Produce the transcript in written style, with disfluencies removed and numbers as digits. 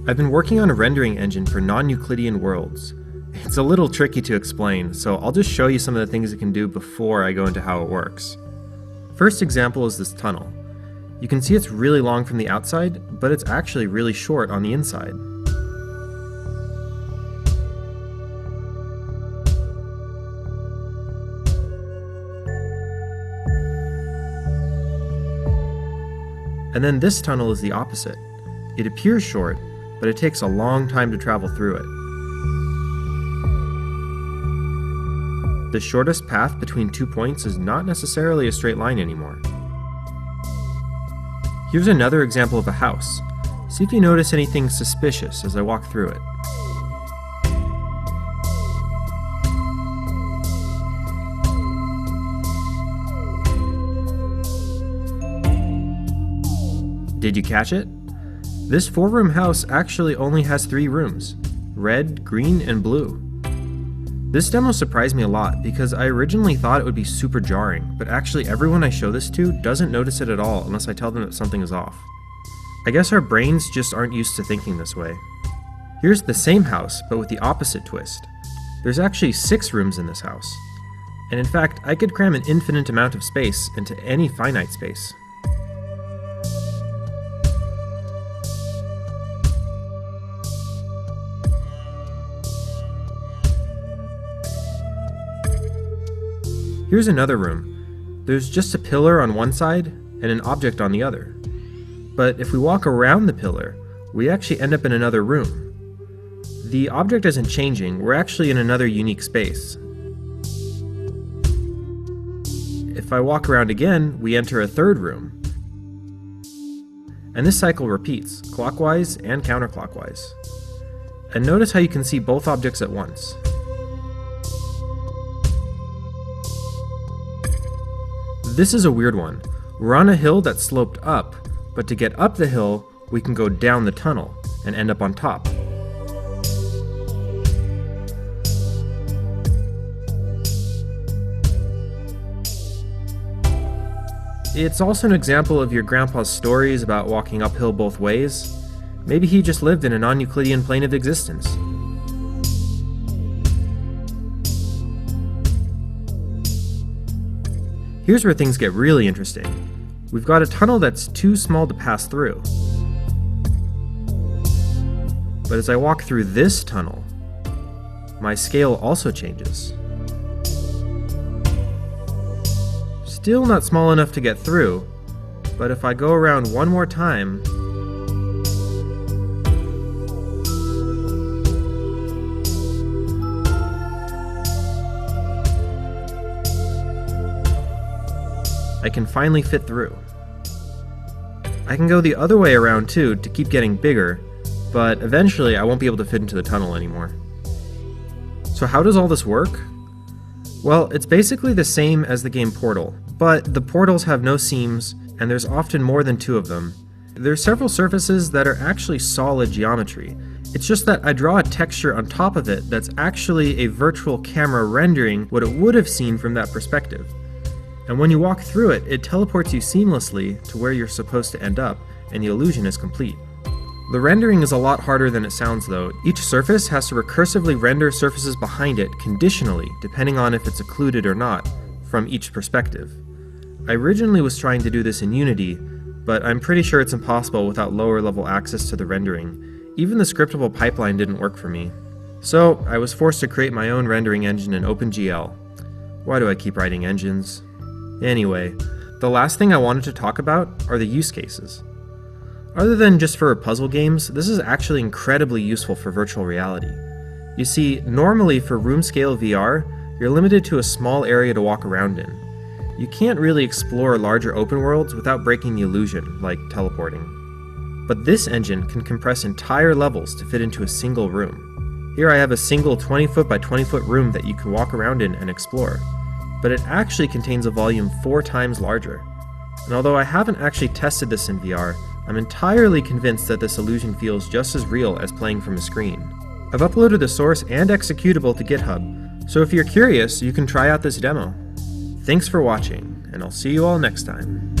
I've been working on a rendering engine for non-Euclidean worlds. It's a little tricky to explain, so I'll just show you some of the things it can do before I go into how it works. First example is this tunnel. You can see it's really long from the outside, but it's actually really short on the inside. And then this tunnel is the opposite. It appears short, but it takes a long time to travel through it. The shortest path between 2 points is not necessarily a straight line anymore. Here's another example of a house. See if you notice anything suspicious as I walk through it. Did you catch it? This 4-room house actually only has 3 rooms: red, green, and blue. This demo surprised me a lot because I originally thought it would be super jarring, but actually everyone I show this to doesn't notice it at all unless I tell them that something is off. I guess our brains just aren't used to thinking this way. Here's the same house, but with the opposite twist. There's actually 6 rooms in this house. And in fact, I could cram an infinite amount of space into any finite space. Here's another room. There's just a pillar on one side and an object on the other. But if we walk around the pillar, we actually end up in another room. The object isn't changing, we're actually in another unique space. If I walk around again, we enter a third room. And this cycle repeats, clockwise and counterclockwise. And notice how you can see both objects at once. This is a weird one. We're on a hill that sloped up, but to get up the hill, we can go down the tunnel and end up on top. It's also an example of your grandpa's stories about walking uphill both ways. Maybe he just lived in a non-Euclidean plane of existence. Here's where things get really interesting. We've got a tunnel that's too small to pass through. But as I walk through this tunnel, my scale also changes. Still not small enough to get through, but if I go around one more time, I can finally fit through. I can go the other way around too to keep getting bigger, but eventually I won't be able to fit into the tunnel anymore. So how does all this work? Well, it's basically the same as the game Portal, but the portals have no seams, and there's often more than 2 of them. There's several surfaces that are actually solid geometry. It's just that I draw a texture on top of it that's actually a virtual camera rendering what it would have seen from that perspective. And when you walk through it, it teleports you seamlessly to where you're supposed to end up, and the illusion is complete. The rendering is a lot harder than it sounds though. Each surface has to recursively render surfaces behind it conditionally, depending on if it's occluded or not, from each perspective. I originally was trying to do this in Unity, but I'm pretty sure it's impossible without lower level access to the rendering. Even the scriptable pipeline didn't work for me. So I was forced to create my own rendering engine in OpenGL. Why do I keep writing engines? Anyway, the last thing I wanted to talk about are the use cases. Other than just for puzzle games, this is actually incredibly useful for virtual reality. You see, normally for room scale VR, you're limited to a small area to walk around in. You can't really explore larger open worlds without breaking the illusion, like teleporting. But this engine can compress entire levels to fit into a single room. Here I have a single 20-foot by 20-foot room that you can walk around in and explore. But it actually contains a volume 4 times larger. And although I haven't actually tested this in VR, I'm entirely convinced that this illusion feels just as real as playing from a screen. I've uploaded the source and executable to GitHub, so if you're curious, you can try out this demo. Thanks for watching, and I'll see you all next time.